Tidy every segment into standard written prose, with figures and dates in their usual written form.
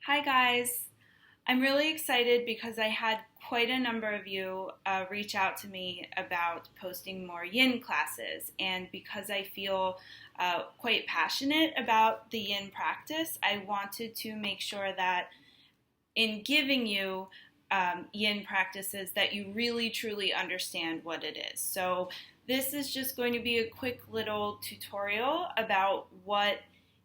Hi guys, I'm really excited because I had quite a number of you reach out to me about posting more Yin classes, and because I feel quite passionate about the Yin practice, I wanted to make sure that in giving you Yin practices that you really truly understand what it is. So this is just going to be a quick little tutorial about what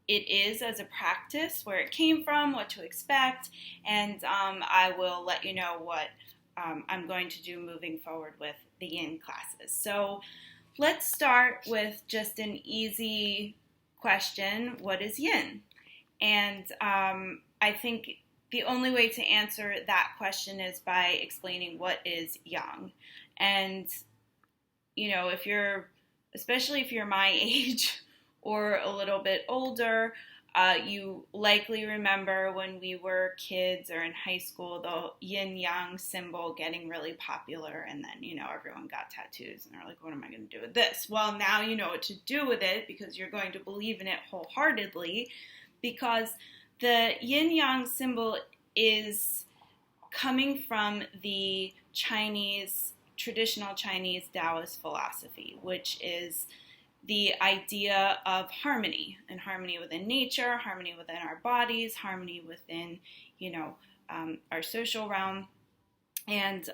it is as a practice, where it came from, what to expect, and I will let you know what I'm going to do moving forward with the Yin classes. So let's start with just an easy question. What is Yin? And I think the only way to answer that question is by explaining what is Yang. And, especially if you're my age or a little bit older, you likely remember when we were kids or in high school, the yin yang symbol getting really popular, and then, everyone got tattoos and they're like, what am I going to do with this? Well, now you know what to do with it because you're going to believe in it wholeheartedly, because the yin yang symbol is coming from the traditional Chinese Taoist philosophy, which is the idea of harmony, and harmony within nature, harmony within our bodies, harmony within, our social realm. And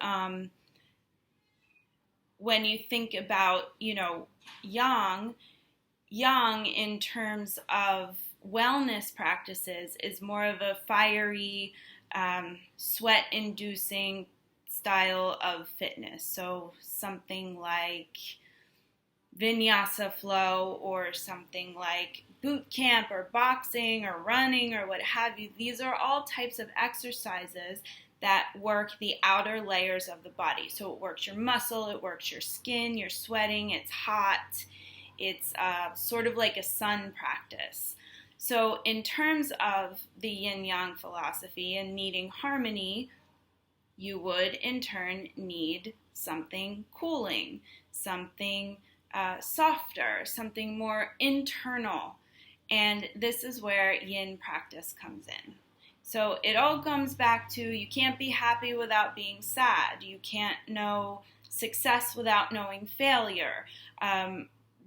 when you think about, yang in terms of wellness practices is more of a fiery, sweat-inducing style of fitness. So something like vinyasa flow, or something like boot camp or boxing or running or what have you. These are all types of exercises that work the outer layers of the body. So it works your muscle, it works your skin, you're sweating, it's hot. It's sort of like a sun practice. So in terms of the yin-yang philosophy and needing harmony, you would in turn need something cooling, something softer, something more internal. And this is where yin practice comes in. So it all comes back to, you can't be happy without being sad. You can't know success without knowing failure.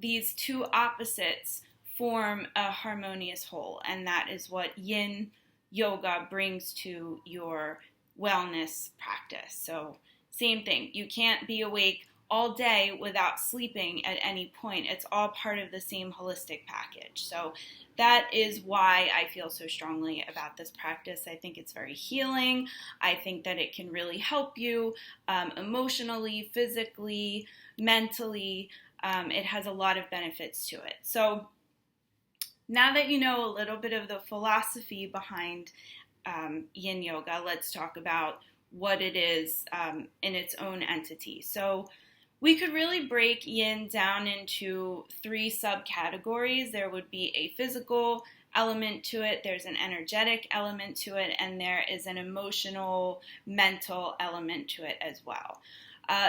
These two opposites form a harmonious whole, and that is what Yin Yoga brings to your wellness practice. So same thing, you can't be awake all day without sleeping at any point. It's all part of the same holistic package. So that is why I feel so strongly about this practice. I think it's very healing. I think that it can really help you emotionally, physically, mentally. It has a lot of benefits to it. So now that you know a little bit of the philosophy behind Yin Yoga, let's talk about what it is in its own entity. So we could really break Yin down into three subcategories. There would be a physical element to it, there's an energetic element to it, and there is an emotional, mental element to it as well.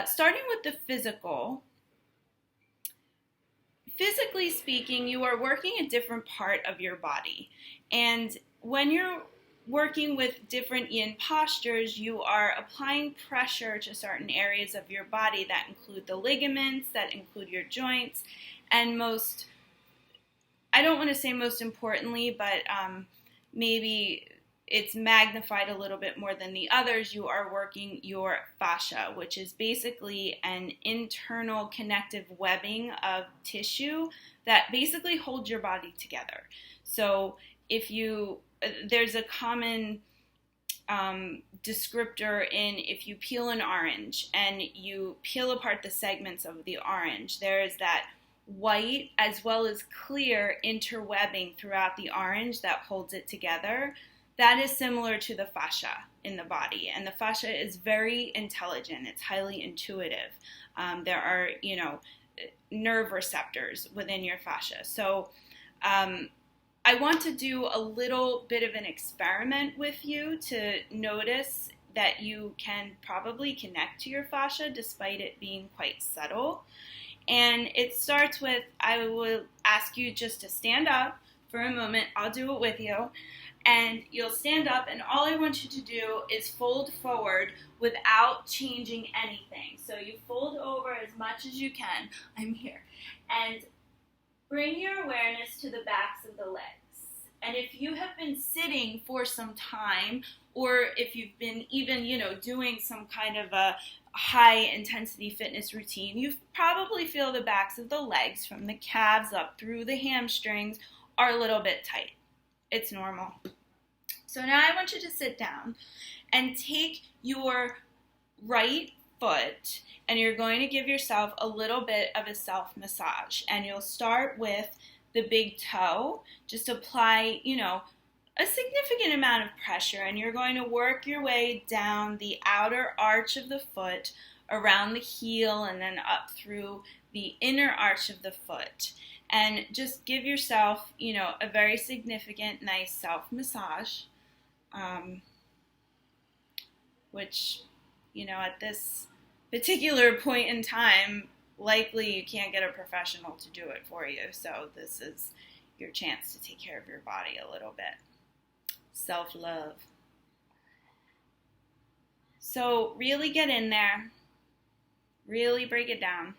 Starting with the physical, physically speaking, you are working a different part of your body. And when you're working with different yin postures, you are applying pressure to certain areas of your body that include the ligaments, that include your joints, and I don't want to say most importantly, but maybe it's magnified a little bit more than the others, you are working your fascia, which is basically an internal connective webbing of tissue that basically holds your body together. So there's a common descriptor in, if you peel an orange and you peel apart the segments of the orange, there is that white as well as clear interwebbing throughout the orange that holds it together. That is similar to the fascia in the body, and the fascia is very intelligent. It's highly intuitive. There are, nerve receptors within your fascia. So I want to do a little bit of an experiment with you to notice that you can probably connect to your fascia despite it being quite subtle. And it starts with, I will ask you just to stand up for a moment. I'll do it with you. And you'll stand up, and all I want you to do is fold forward without changing anything. So you fold over as much as you can. I'm here. And bring your awareness to the backs of the legs. And if you have been sitting for some time, or if you've been even, doing some kind of a high intensity fitness routine, you probably feel the backs of the legs from the calves up through the hamstrings are a little bit tight. It's normal. So now I want you to sit down and take your right foot, and you're going to give yourself a little bit of a self massage. And you'll start with the big toe. Just apply, a significant amount of pressure, and you're going to work your way down the outer arch of the foot, around the heel, and then up through the inner arch of the foot. And just give yourself, a very significant, nice self-massage, which, at this particular point in time, likely you can't get a professional to do it for you. So this is your chance to take care of your body a little bit. Self-love. So really get in there. Really break it down.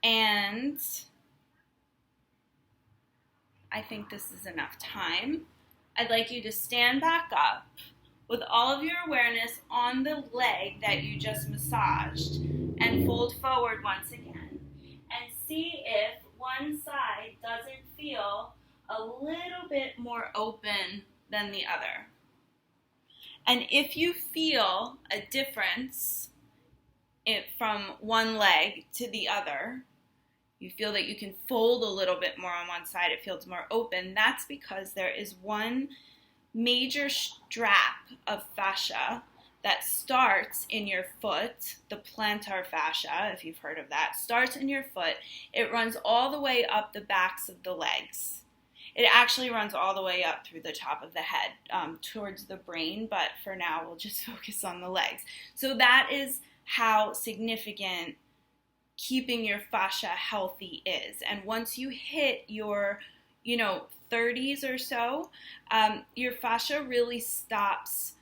And I think this is enough time. I'd like you to stand back up with all of your awareness on the leg that you just massaged, and fold forward once again. And see if one side doesn't feel a little bit more open than the other. And if you feel a difference from one leg to the other, you feel that you can fold a little bit more on one side, it feels more open, that's because there is one major strap of fascia that starts in your foot, the plantar fascia, if you've heard of that, starts in your foot. It runs all the way up the backs of the legs. It actually runs all the way up through the top of the head, towards the brain, but for now we'll just focus on the legs. So that is how significant keeping your fascia healthy is. And once you hit your, 30s or so, your fascia really stops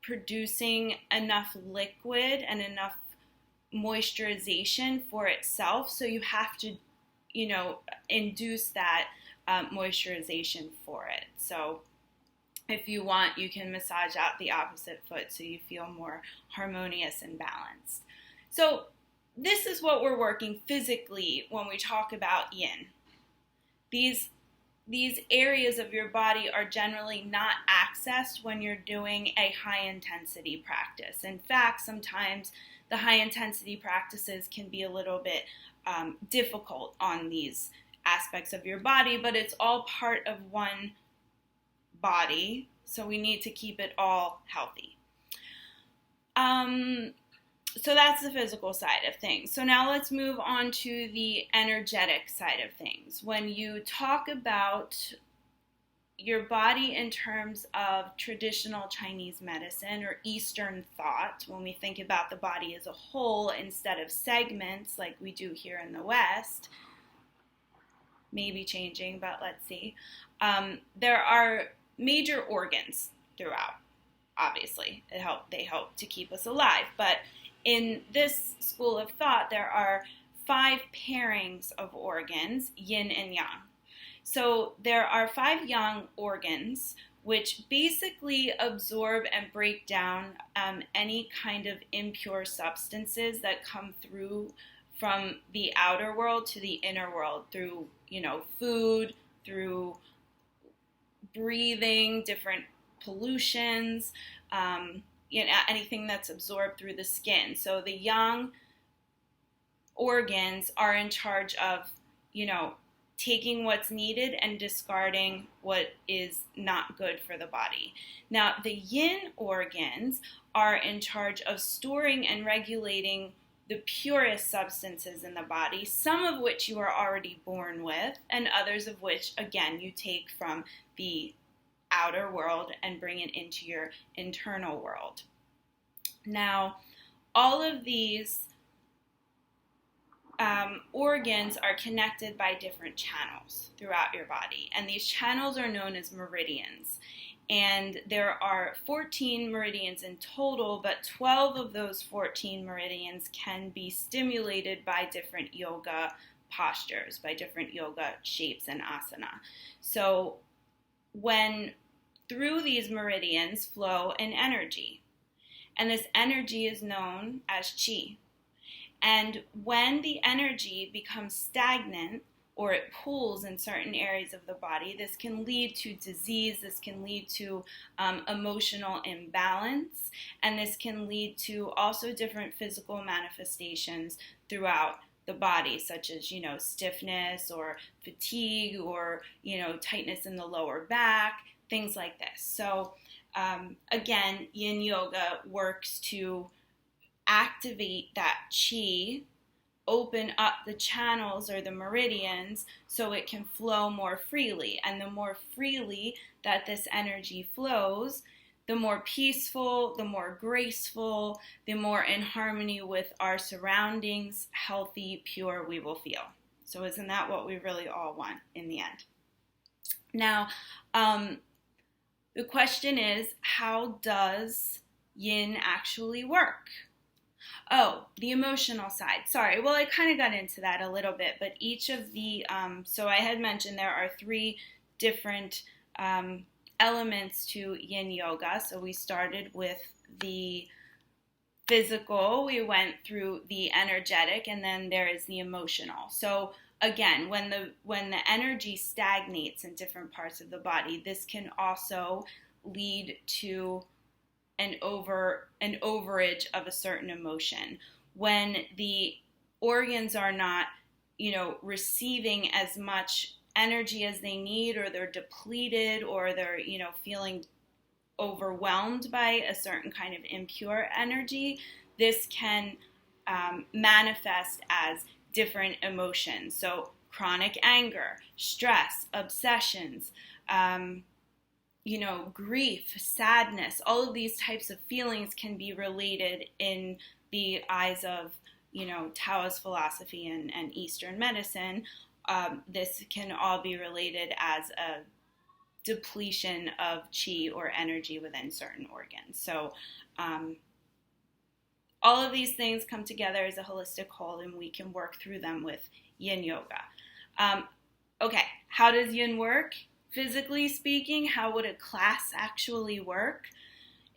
producing enough liquid and enough moisturization for itself. So you have to, induce that moisturization for it. So if you want, you can massage out the opposite foot so you feel more harmonious and balanced. So this is what we're working physically when we talk about yin. These areas of your body are generally not accessed when you're doing a high intensity practice. In fact, sometimes the high intensity practices can be a little bit difficult on these aspects of your body, but it's all part of one body, so we need to keep it all healthy. So that's the physical side of things. So now let's move on to the energetic side of things. When you talk about your body in terms of traditional Chinese medicine or Eastern thought, when we think about the body as a whole instead of segments like we do here in the West, maybe changing, but let's see. There are major organs throughout, obviously. They help to keep us alive, but in this school of thought, there are 5 pairings of organs, yin and yang. So there are 5 yang organs which basically absorb and break down any kind of impure substances that come through from the outer world to the inner world through, food, through breathing, different pollutions, anything that's absorbed through the skin. So the yang organs are in charge of, taking what's needed and discarding what is not good for the body. Now, the yin organs are in charge of storing and regulating the purest substances in the body, some of which you are already born with, and others of which, again, you take from the outer world and bring it into your internal world. Now, all of these organs are connected by different channels throughout your body, and these channels are known as meridians. And there are 14 meridians in total, but 12 of those 14 meridians can be stimulated by different yoga postures, by different yoga shapes and asana. So when through these meridians flow an energy, and this energy is known as qi. And when the energy becomes stagnant or it pools in certain areas of the body, this can lead to disease, this can lead to emotional imbalance, and this can lead to also different physical manifestations throughout the body, such as, stiffness or fatigue or, tightness in the lower back, things like this. So again, Yin Yoga works to activate that qi, open up the channels or the meridians so it can flow more freely. And the more freely that this energy flows, the more peaceful, the more graceful, the more in harmony with our surroundings, healthy, pure we will feel. So isn't that what we really all want in the end? Now, the question is, how does Yin actually work? Oh, the emotional side. Sorry, well, I kind of got into that a little bit, but each of the, so I had mentioned there are 3 different elements to Yin Yoga. So we started with the physical, we went through the energetic, and then there is the emotional. So again, when the energy stagnates in different parts of the body, this can also lead to an overage of a certain emotion. When the organs are not, receiving as much energy as they need, or they're depleted, or they're, feeling overwhelmed by a certain kind of impure energy, this can manifest as different emotions. So chronic anger, stress, obsessions, grief, sadness, all of these types of feelings can be related in the eyes of, Taoist philosophy and Eastern medicine. This can all be related as a depletion of qi or energy within certain organs. So all of these things come together as a holistic whole, and we can work through them with Yin Yoga. Okay, how does Yin work? Physically speaking, how would a class actually work?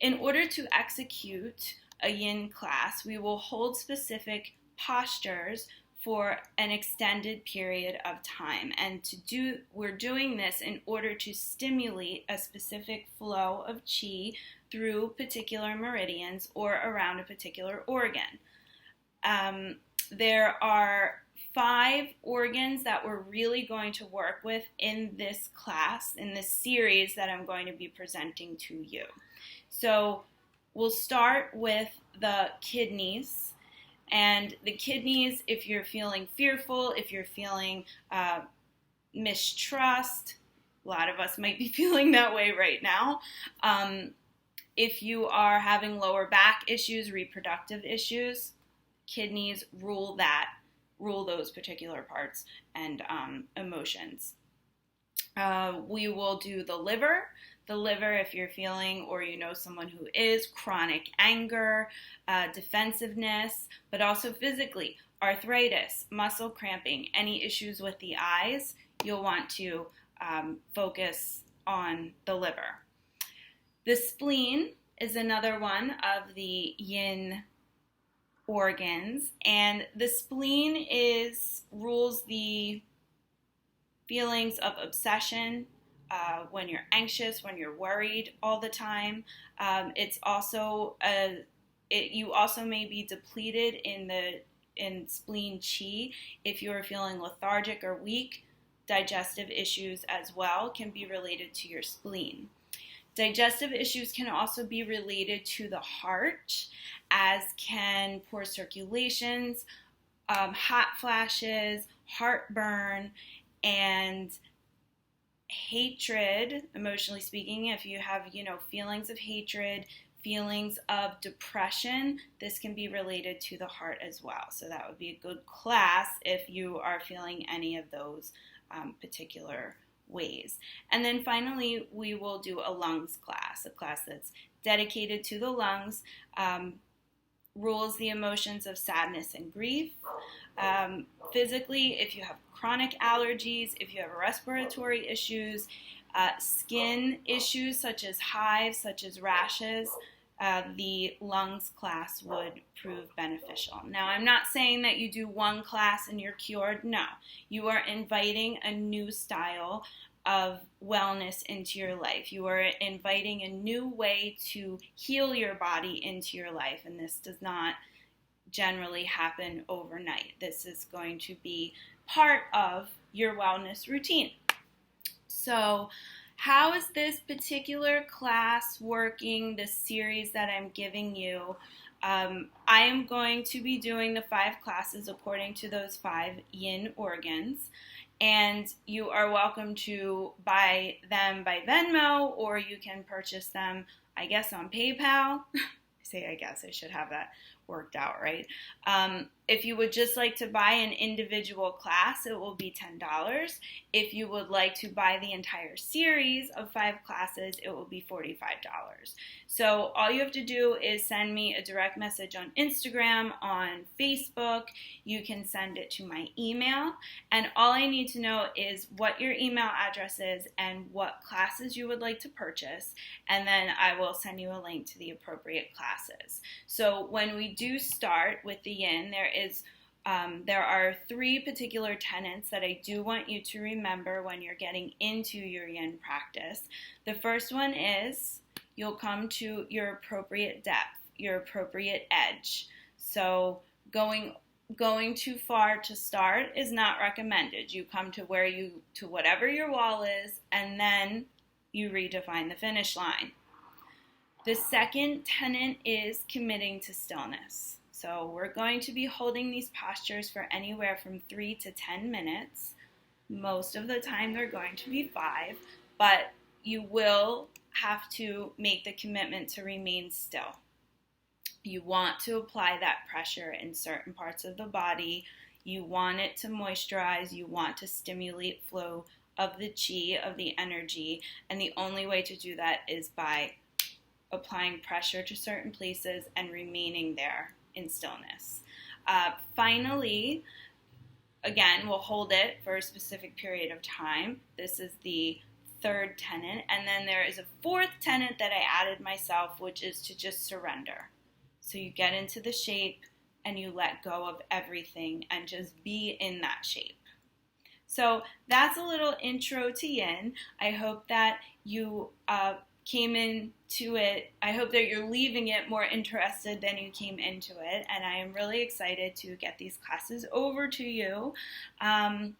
In order to execute a Yin class, we will hold specific postures for an extended period of time. And we're doing this in order to stimulate a specific flow of qi through particular meridians or around a particular organ. There are 5 organs that we're really going to work with in this class, in this series that I'm going to be presenting to you. So we'll start with the kidneys. And the kidneys, if you're feeling fearful, if you're feeling mistrust, a lot of us might be feeling that way right now. If you are having lower back issues, reproductive issues, kidneys rule those particular parts and emotions. We will do the liver. The liver, if you're feeling or someone who is, chronic anger, defensiveness, but also physically, arthritis, muscle cramping, any issues with the eyes, you'll want to focus on the liver. The spleen is another one of the Yin organs, and the spleen rules the feelings of obsession, when you're anxious, when you're worried all the time. It's also you also may be depleted in spleen qi if you're feeling lethargic or weak. Digestive issues as well can be related to your spleen. Digestive issues can also be related to the heart, as can poor circulations, hot flashes, heartburn, and hatred, emotionally speaking. If you have, feelings of hatred, feelings of depression, this can be related to the heart as well. So that would be a good class if you are feeling any of those particular ways. And then finally, we will do a lungs class, a class that's dedicated to the lungs, rules the emotions of sadness and grief. Physically, if you have chronic allergies, if you have respiratory issues, skin issues such as hives, such as rashes, the lungs class would prove beneficial. Now, I'm not saying that you do one class and you're cured. No, you are inviting a new style of wellness into your life. You are inviting a new way to heal your body into your life, and this does not generally happen overnight. This is going to be part of your wellness routine. So, how is this particular class working, this series that I'm giving you? I am going to be doing the 5 classes according to those 5 yin organs, and you are welcome to buy them by Venmo, or you can purchase them, I guess, on PayPal. I guess I should have that worked out, right? If you would just like to buy an individual class, it will be $10. If you would like to buy the entire series of 5 classes, it will be $45. So all you have to do is send me a direct message on Instagram, on Facebook. You can send it to my email, and all I need to know is what your email address is and what classes you would like to purchase, and then I will send you a link to the appropriate classes. So when we do start with the yin, there are 3 particular tenets that I do want you to remember when you're getting into your yin practice. The first one is you'll come to your appropriate depth, your appropriate edge. So going too far to start is not recommended. You come to whatever your wall is, and then you redefine the finish line. The second tenet is committing to stillness. So we're going to be holding these postures for anywhere from 3 to 10 minutes. Most of the time they're going to be 5, but you will have to make the commitment to remain still. You want to apply that pressure in certain parts of the body. You want it to moisturize. You want to stimulate flow of the chi, of the energy, and the only way to do that is by applying pressure to certain places and remaining there in stillness. Finally, again, we'll hold it for a specific period of time. This is the 3rd tenet. And then there is a 4th tenet that I added myself, which is to just surrender. So you get into the shape and you let go of everything and just be in that shape. So that's a little intro to yin. I hope that you came into it. I hope that you're leaving it more interested than you came into it, and I am really excited to get these classes over to you. And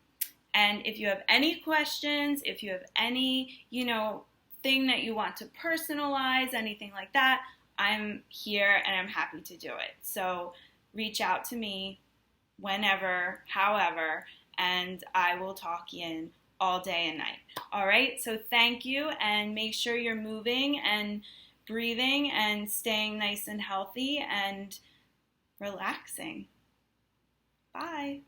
if you have any questions, if you have any, thing that you want to personalize, anything like that, I'm here and I'm happy to do it. So reach out to me whenever, however, and I will talk yin all day and night. All right, so thank you, and make sure you're moving and breathing and staying nice and healthy and relaxing. Bye.